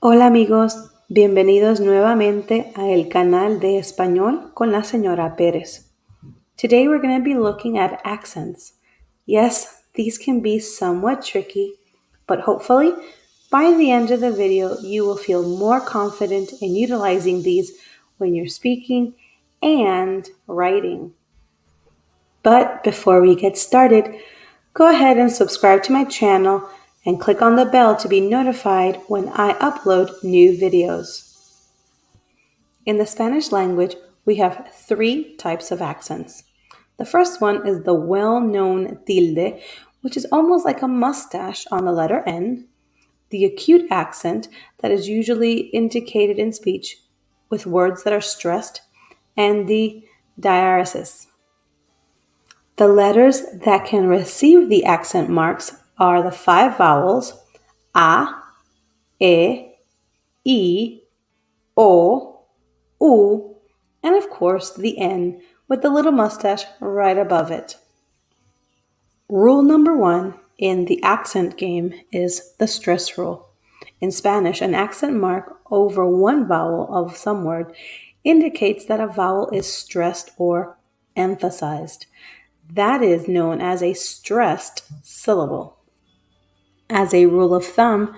Hola amigos, bienvenidos nuevamente a el canal de español con la señora Pérez. Today we're going to be looking at accents. Yes, these can be somewhat tricky, but hopefully by the end of the video you will feel more confident in utilizing these when you're speaking and writing. But before we get started, go ahead and subscribe to my channel and click on the bell to be notified when I upload new videos. In the Spanish language, we have three types of accents. The first one is the well-known tilde, which is almost like a mustache on the letter N, the acute accent that is usually indicated in speech with words that are stressed, and the diaresis. The letters that can receive the accent marks are the five vowels a, e, I, o, u, and of course the N with the little mustache right above it. Rule number 1 in the accent game is the stress rule. In Spanish, an accent mark over one vowel of some word indicates that a vowel is stressed or emphasized. That is known as a stressed syllable. As a rule of thumb,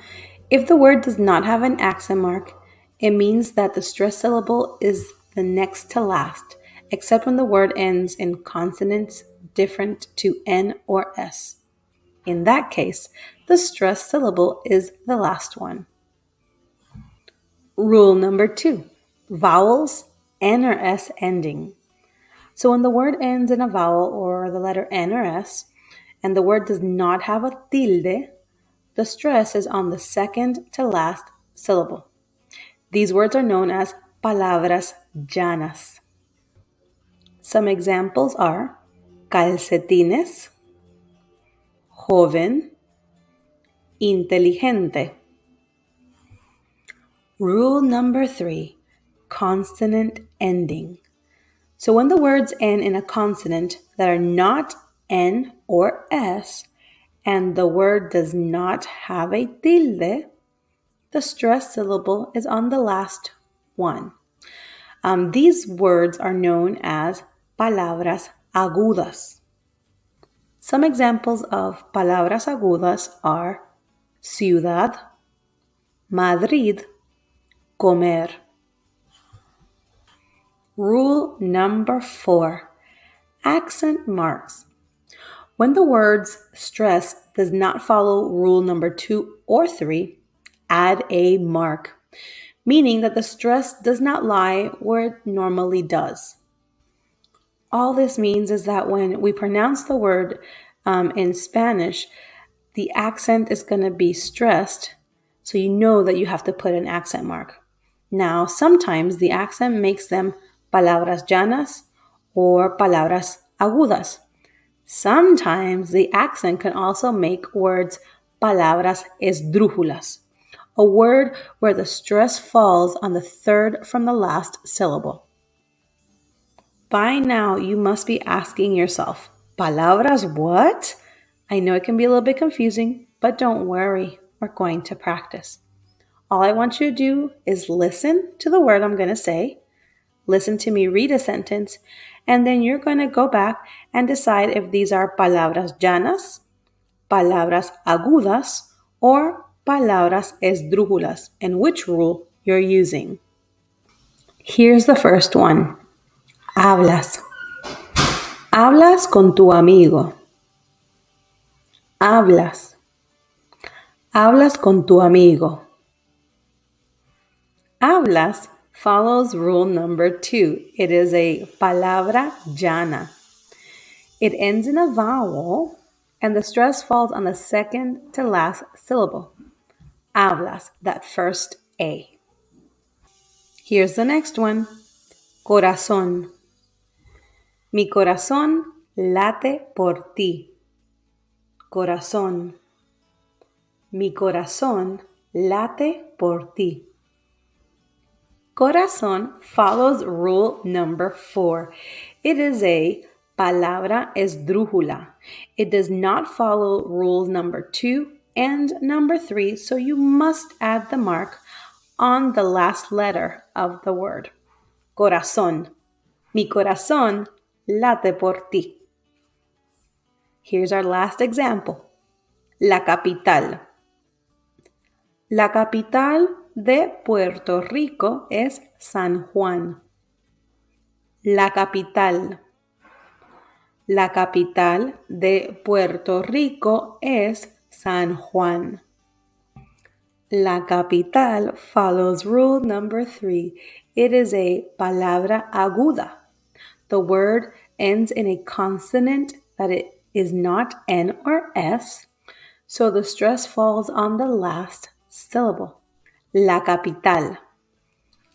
if the word does not have an accent mark, it means that the stressed syllable is the next to last, except when the word ends in consonants different to N or S. In that case, the stressed syllable is the last one. Rule number 2, vowels N or S ending. So when the word ends in a vowel or the letter N or S, and the word does not have a tilde, the stress is on the second to last syllable. These words are known as palabras llanas. Some examples are calcetines, joven, inteligente. Rule number 3, consonant ending. So when the words end in a consonant that are not N or S, and the word does not have a tilde, the stressed syllable is on the last one. These words are known as palabras agudas. Some examples of palabras agudas are ciudad, Madrid, comer. Rule number 4, accent marks. When the word's stress does not follow rule number 2 or 3, add a mark, meaning that the stress does not lie where it normally does. All this means is that when we pronounce the word in Spanish, the accent is going to be stressed, so you know that you have to put an accent mark. Now, sometimes the accent makes them palabras llanas or palabras agudas. Sometimes the accent can also make words palabras esdrújulas, a word where the stress falls on the third from the last syllable. By now, you must be asking yourself, palabras what? I know it can be a little bit confusing, but don't worry, we're going to practice. All I want you to do is listen to the word I'm going to say, listen to me read a sentence, and then you're going to go back and decide if these are palabras llanas, palabras agudas, or palabras esdrújulas, and which rule you're using. Here's the first one. Hablas. Hablas con tu amigo. Hablas. Hablas con tu amigo. Hablas follows rule number 2. It is a palabra llana. It ends in a vowel, and the stress falls on the second to last syllable. Hablas, that first A. Here's the next one. Corazón. Mi corazón late por ti. Corazón. Mi corazón late por ti. Corazón follows rule number 4. It is a palabra esdrújula. It does not follow rule number 2 and number 3, so you must add the mark on the last letter of the word. Corazón. Mi corazón late por ti. Here's our last example. La capital. La capital de Puerto Rico es San Juan. La capital. La capital de Puerto Rico es San Juan. La capital follows rule number 3. It is a palabra aguda. The word ends in a consonant that it is not N or S, so the stress falls on the last syllable. La capital.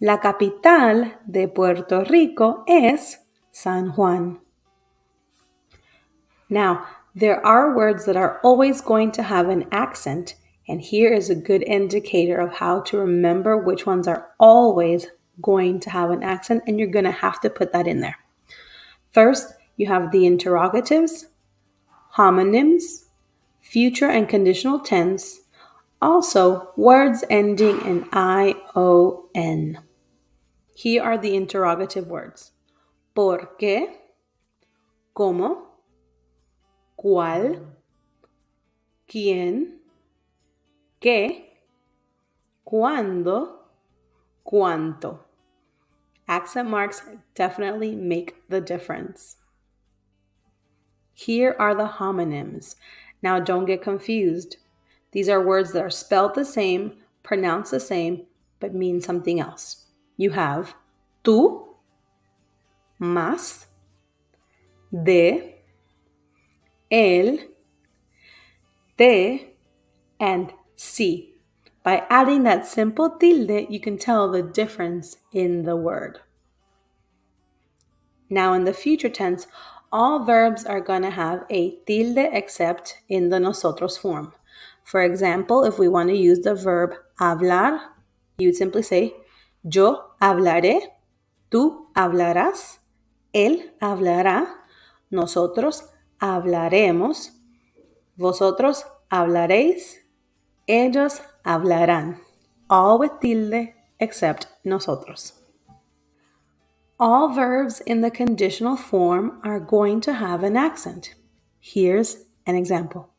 La capital de Puerto Rico es San Juan. Now, there are words that are always going to have an accent, and here is a good indicator of how to remember which ones are always going to have an accent, and you're going to have to put that in there. First, you have the interrogatives, homonyms, future and conditional tense, also words ending in ION. Here are the interrogative words. ¿Por qué? ¿Cómo? ¿Cuál? ¿Quién? ¿Qué? ¿Cuándo? ¿Cuánto? Accent marks definitely make the difference. Here are the homonyms. Now don't get confused. These are words that are spelled the same, pronounced the same, but mean something else. You have tú, más, de, él, te, and si. By adding that simple tilde, you can tell the difference in the word. Now in the future tense, all verbs are going to have a tilde except in the nosotros form. For example, if we want to use the verb hablar, you would simply say, yo hablaré, tú hablarás, él hablará, nosotros hablaremos, vosotros hablaréis, ellos hablarán. All with tilde except nosotros. All verbs in the conditional form are going to have an accent. Here's an example.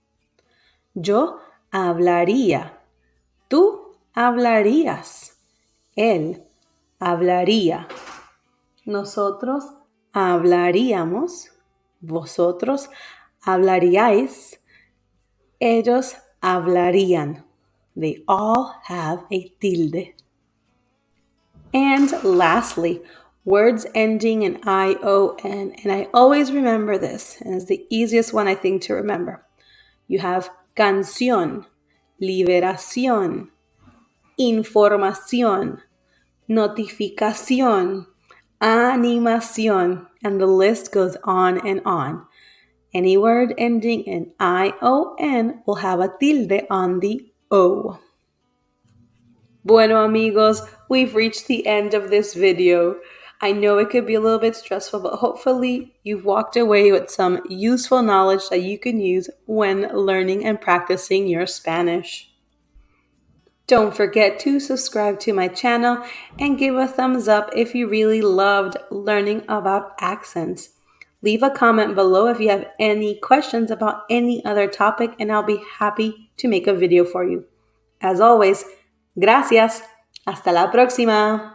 Yo hablaría. Tú hablarías. Él hablaría. Nosotros hablaríamos. Vosotros hablaríais. Ellos hablarían. They all have a tilde. And lastly, words ending in ION. And I always remember this, and it's the easiest one I think to remember. You have canción, liberación, información, notificación, animación, and the list goes on and on. Any word ending in ION will have a tilde on the O. Bueno, amigos, we've reached the end of this video. I know it could be a little bit stressful, but hopefully you've walked away with some useful knowledge that you can use when learning and practicing your Spanish. Don't forget to subscribe to my channel and give a thumbs up if you really loved learning about accents. Leave a comment below if you have any questions about any other topic, and I'll be happy to make a video for you. As always, gracias. Hasta la próxima.